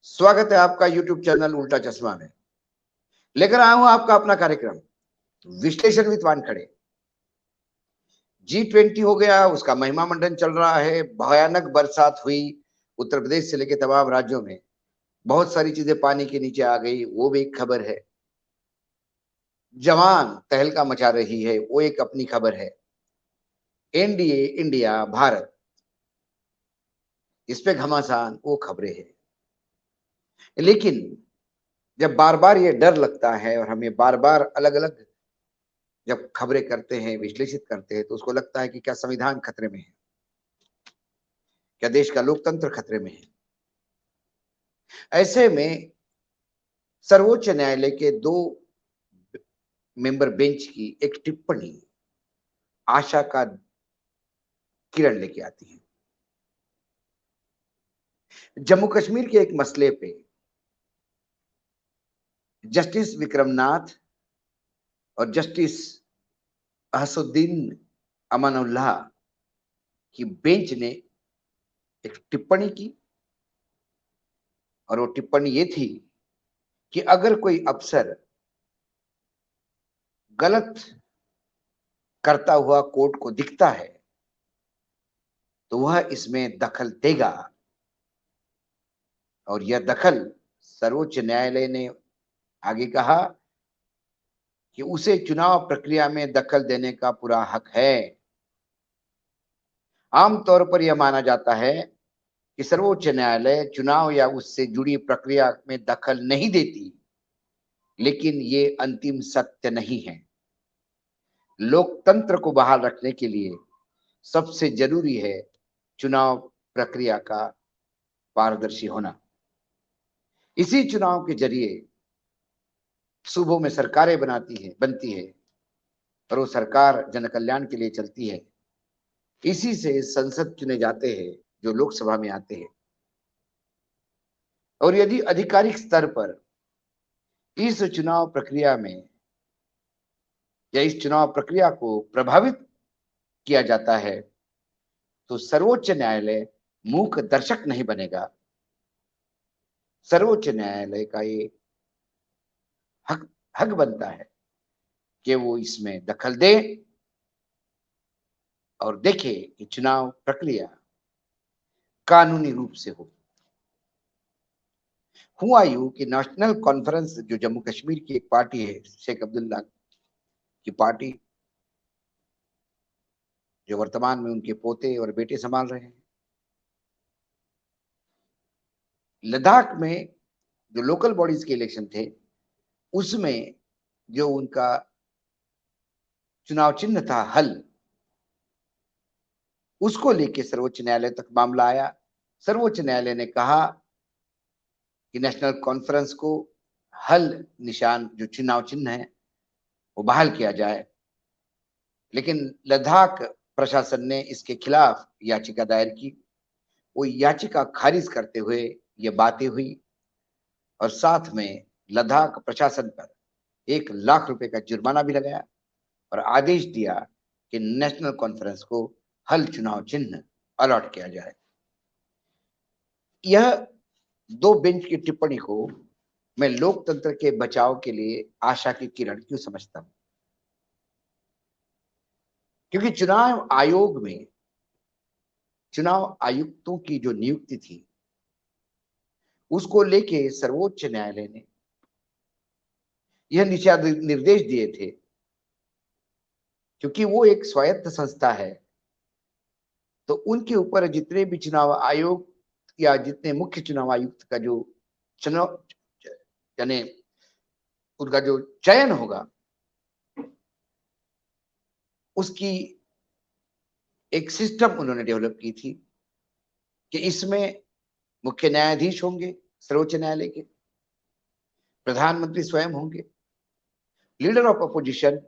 स्वागत है आपका YouTube चैनल उल्टा चश्मा में। लेकर आया हूं आपका अपना कार्यक्रम विश्लेषण विद वानखड़े। G20 हो गया, उसका महिमा मंडन चल रहा है। भयानक बरसात हुई उत्तर प्रदेश से लेकर तमाम राज्यों में। बहुत सारी चीजें पानी के नीचे आ गई, वो भी एक खबर है। जवान तहलका मचा रही है, वो एक अपनी खबर है। एनडीए इंडिया भारत, इस पे घमासान, वो खबरें हैं। लेकिन जब बार बार ये डर लगता है और हमें बार बार अलग अलग जब खबरें करते हैं, विश्लेषित करते हैं, तो उसको लगता है कि क्या संविधान खतरे में है, क्या देश का लोकतंत्र खतरे में है। ऐसे में सर्वोच्च न्यायालय के 2 मेंबर बेंच की एक टिप्पणी आशा का किरण लेके आती है। जम्मू कश्मीर के एक मसले पे जस्टिस विक्रमनाथ और जस्टिस असुद्दीन अमानुल्लाह की बेंच ने एक टिप्पणी की, और वो टिप्पणी ये थी कि अगर कोई अफसर गलत करता हुआ कोर्ट को दिखता है तो वह इसमें दखल देगा। और यह दखल, सर्वोच्च न्यायालय ने आगे कहा कि उसे चुनाव प्रक्रिया में दखल देने का पूरा हक है। आमतौर पर यह माना जाता है कि सर्वोच्च न्यायालय चुनाव या उससे जुड़ी प्रक्रिया में दखल नहीं देती, लेकिन ये अंतिम सत्य नहीं है। लोकतंत्र को बहाल रखने के लिए सबसे जरूरी है चुनाव प्रक्रिया का पारदर्शी होना। इसी चुनाव के जरिए सूबों में सरकारें बनती है, और वो सरकार जन कल्याण के लिए चलती है। इसी से संसद चुने जाते हैं जो लोकसभा में आते हैं। और यदि आधिकारिक स्तर पर इस चुनाव प्रक्रिया में या इस चुनाव प्रक्रिया को प्रभावित किया जाता है तो सर्वोच्च न्यायालय मूक दर्शक नहीं बनेगा। सर्वोच्च न्यायालय का ये हक हक बनता है कि वो इसमें दखल दे और देखे कि चुनाव प्रक्रिया कानूनी रूप से हो। हुआ यूं कि नेशनल कॉन्फ्रेंस, जो जम्मू कश्मीर की एक पार्टी है, शेख अब्दुल्ला की पार्टी, जो वर्तमान में उनके पोते और बेटे संभाल रहे हैं, लद्दाख में जो लोकल बॉडीज के इलेक्शन थे उसमें जो उनका चुनाव चिन्ह था हल, उसको लेके सर्वोच्च न्यायालय तक मामला आया। सर्वोच्च न्यायालय ने कहा कि नेशनल कॉन्फ्रेंस को हल निशान, जो चुनाव चिन्ह है, वो बहाल किया जाए। लेकिन लद्दाख प्रशासन ने इसके खिलाफ याचिका दायर की। वो याचिका खारिज करते हुए ये बातें हुई, और साथ में लद्दाख प्रशासन पर 1 लाख रुपए का जुर्माना भी लगाया और आदेश दिया कि नेशनल कॉन्फ्रेंस को हल चुनाव चिन्ह अलॉट किया जाए। यह 2 बेंच की टिप्पणी को मैं लोकतंत्र के बचाव के लिए आशा की किरण क्यों समझता हूं? क्योंकि चुनाव आयुक्तों की जो नियुक्ति थी उसको लेके सर्वोच्च न्यायालय ने यह दिशा निर्देश दिए थे। क्योंकि वो एक स्वायत्त संस्था है, तो उनके ऊपर जितने भी चुनाव आयोग या जितने मुख्य चुनाव आयुक्त का जो चुनाव, यानी उनका जो चयन होगा, उसकी एक सिस्टम उन्होंने डेवलप की थी कि इसमें मुख्य न्यायाधीश होंगे सर्वोच्च न्यायालय के, प्रधानमंत्री स्वयं होंगे, leader of opposition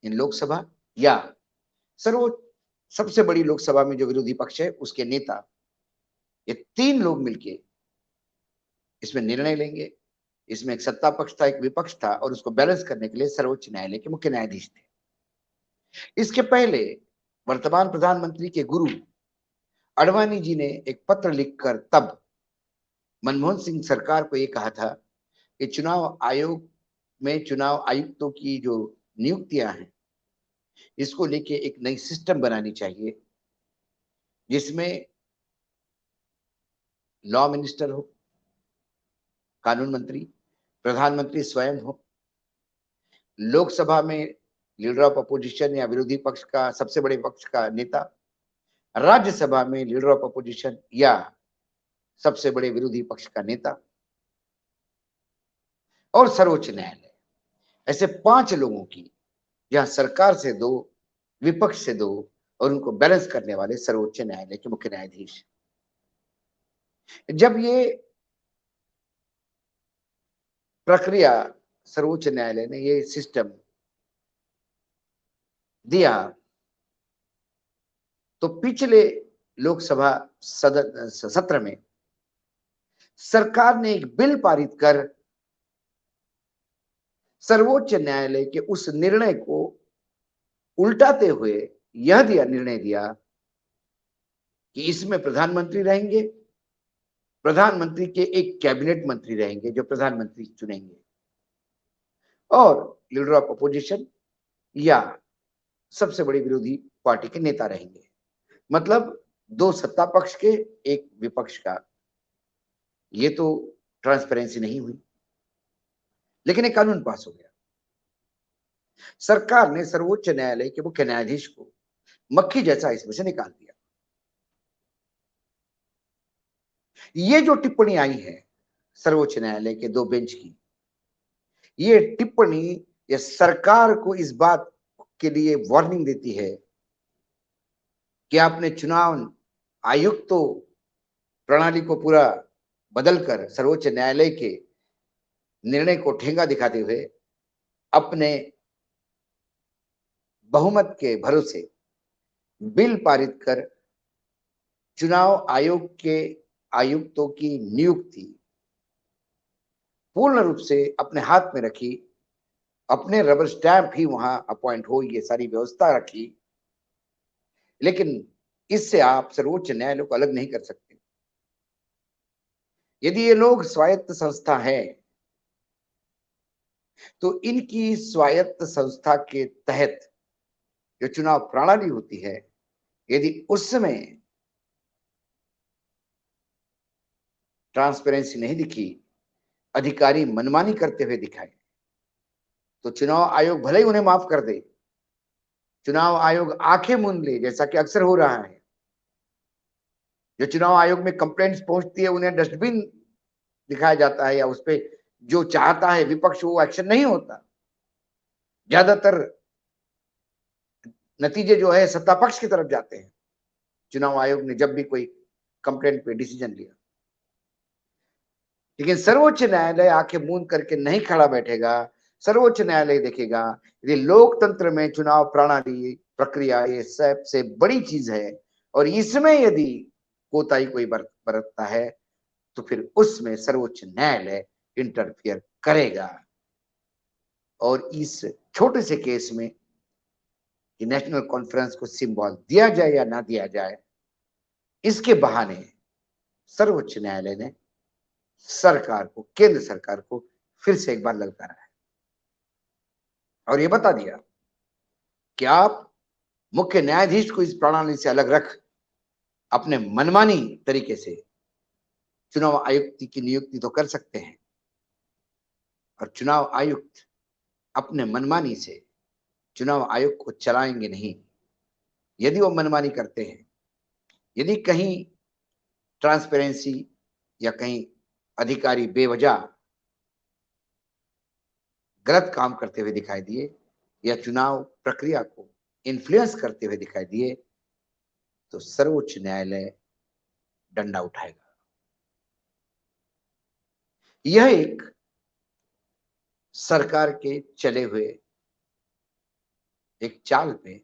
in Lok Sabha, या सर्वोच्च सबसे बड़ी लोकसभा में जो विरोधी पक्ष है उसके नेता, ये 3 लोग मिलके इसमें निर्णय लेंगे। इसमें एक सत्ता पक्ष था, एक विपक्ष था, और उसको बैलेंस करने के लिए सर्वोच्च न्यायालय के मुख्य न्यायाधीश थे। इसके पहले वर्तमान प्रधानमंत्री के गुरु अडवाणी जी ने एक पत्र लिखकर तब मनमोहन सिंह सरकार को ये कहा था कि चुनाव आयोग में चुनाव आयुक्तों की जो नियुक्तियां हैं, इसको लेके एक नई सिस्टम बनानी चाहिए, जिसमें लॉ मिनिस्टर हो, कानून मंत्री, प्रधानमंत्री स्वयं हो, लोकसभा में लीडर ऑफ अपोजिशन या विरोधी पक्ष का सबसे बड़े पक्ष का नेता, राज्यसभा में लीडर ऑफ अपोजिशन या सबसे बड़े विरोधी पक्ष का नेता, और सर्वोच्च न्यायालय। ऐसे 5 लोगों की, जहां सरकार से 2, विपक्ष से 2 और उनको बैलेंस करने वाले सर्वोच्च न्यायालय के मुख्य न्यायाधीश। जब ये प्रक्रिया सर्वोच्च न्यायालय ने ये सिस्टम दिया, तो पिछले लोकसभा सत्र में सरकार ने एक बिल पारित कर सर्वोच्च न्यायालय के उस निर्णय को उल्टाते हुए यह निर्णय दिया कि इसमें प्रधानमंत्री रहेंगे, प्रधानमंत्री के एक कैबिनेट मंत्री रहेंगे जो प्रधानमंत्री चुनेंगे, और लीडर ऑफ अपोजिशन या सबसे बड़ी विरोधी पार्टी के नेता रहेंगे। मतलब 2 सत्ता पक्ष के, 1 विपक्ष का। ये तो ट्रांसपेरेंसी नहीं हुई, लेकिन एक कानून पास हो गया। सरकार ने सर्वोच्च न्यायालय के मुख्य न्यायाधीश को मक्खी जैसा इसमें से निकाल दिया। ये जो टिप्पणी आई है सर्वोच्च न्यायालय के 2 बेंच की, ये टिप्पणी ये सरकार को इस बात के लिए वार्निंग देती है कि आपने चुनाव आयुक्तों प्रणाली को पूरा बदलकर सर्वोच्च न्यायालय के निर्णय को ठेंगा दिखाते हुए अपने बहुमत के भरोसे बिल पारित कर चुनाव आयोग के आयुक्तों की नियुक्ति पूर्ण रूप से अपने हाथ में रखी, अपने रबर स्टैंप ही वहां अपॉइंट हो, ये सारी व्यवस्था रखी। लेकिन इससे आप सर्वोच्च न्यायालय को अलग नहीं कर सकते। यदि ये लोग स्वायत्त संस्था है, तो इनकी स्वायत्त संस्था के तहत जो चुनाव प्रणाली होती है, यदि उसमें ट्रांसपेरेंसी नहीं दिखी, अधिकारी मनमानी करते हुए दिखाए, तो चुनाव आयोग भले ही उन्हें माफ कर दे, चुनाव आयोग आंखें मूंद ले, जैसा कि अक्सर हो रहा है। जो चुनाव आयोग में कंप्लेंट्स पहुंचती है, उन्हें डस्टबिन दिखाया जाता है, या उस पर जो चाहता है विपक्ष वो एक्शन नहीं होता। ज्यादातर नतीजे जो है सत्ता पक्ष की तरफ जाते हैं, चुनाव आयोग ने जब भी कोई कंप्लेंट पे डिसीजन लिया। लेकिन सर्वोच्च न्यायालय आंखें मूंद करके नहीं खड़ा बैठेगा। सर्वोच्च न्यायालय देखेगा, यदि लोकतंत्र में चुनाव प्रणाली प्रक्रिया ये सबसे बड़ी चीज है, और इसमें यदि कोताही कोई बरतता है, तो फिर उसमें सर्वोच्च न्यायालय इंटरफियर करेगा। और इस छोटे से केस में कि नेशनल कॉन्फ्रेंस को सिंबल दिया जाए या ना दिया जाए, इसके बहाने सर्वोच्च न्यायालय ने सरकार को, केंद्र सरकार को फिर से एक बार ललकारा है और ये बता दिया कि आप मुख्य न्यायाधीश को इस प्रणाली से अलग रख अपने मनमानी तरीके से चुनाव आयुक्त की नियुक्ति तो कर सकते हैं, और चुनाव आयुक्त अपने मनमानी से चुनाव आयोग को चलाएंगे नहीं। यदि वो मनमानी करते हैं, यदि कहीं ट्रांसपेरेंसी या कहीं अधिकारी बेवजह गलत काम करते हुए दिखाई दिए या चुनाव प्रक्रिया को इन्फ्लुएंस करते हुए दिखाई दिए, तो सर्वोच्च न्यायालय डंडा उठाएगा। यह एक सरकार के चले हुए एक चाल पे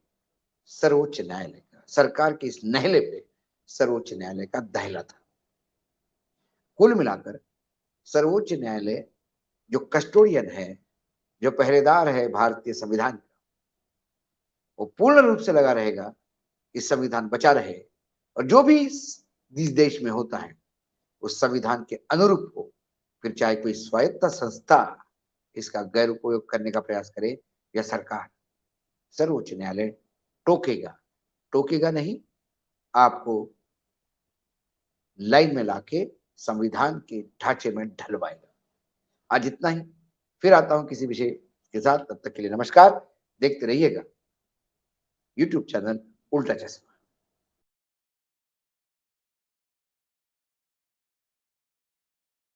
सर्वोच्च न्यायालय का, सरकार के इस नहले पे सर्वोच्च न्यायालय का दहला था। कुल मिलाकर सर्वोच्च न्यायालय जो कस्टोडियन है, जो पहरेदार है भारतीय संविधान का, वो पूर्ण रूप से लगा रहेगा कि संविधान बचा रहे, और जो भी इस देश में होता है उस संविधान के अनुरूप हो, फिर चाहे कोई स्वायत्त संस्था इसका गैर उपयोग करने का प्रयास करे या सरकार, सर्वोच्च न्यायालय टोकेगा, टोकेगा नहीं, आपको लाइन में लाके संविधान के ढांचे में ढलवाएगा। आज इतना ही, फिर आता हूं किसी विषय के साथ, तब तक के लिए नमस्कार। देखते रहिएगा यूट्यूब चैनल उल्टा चश्मा।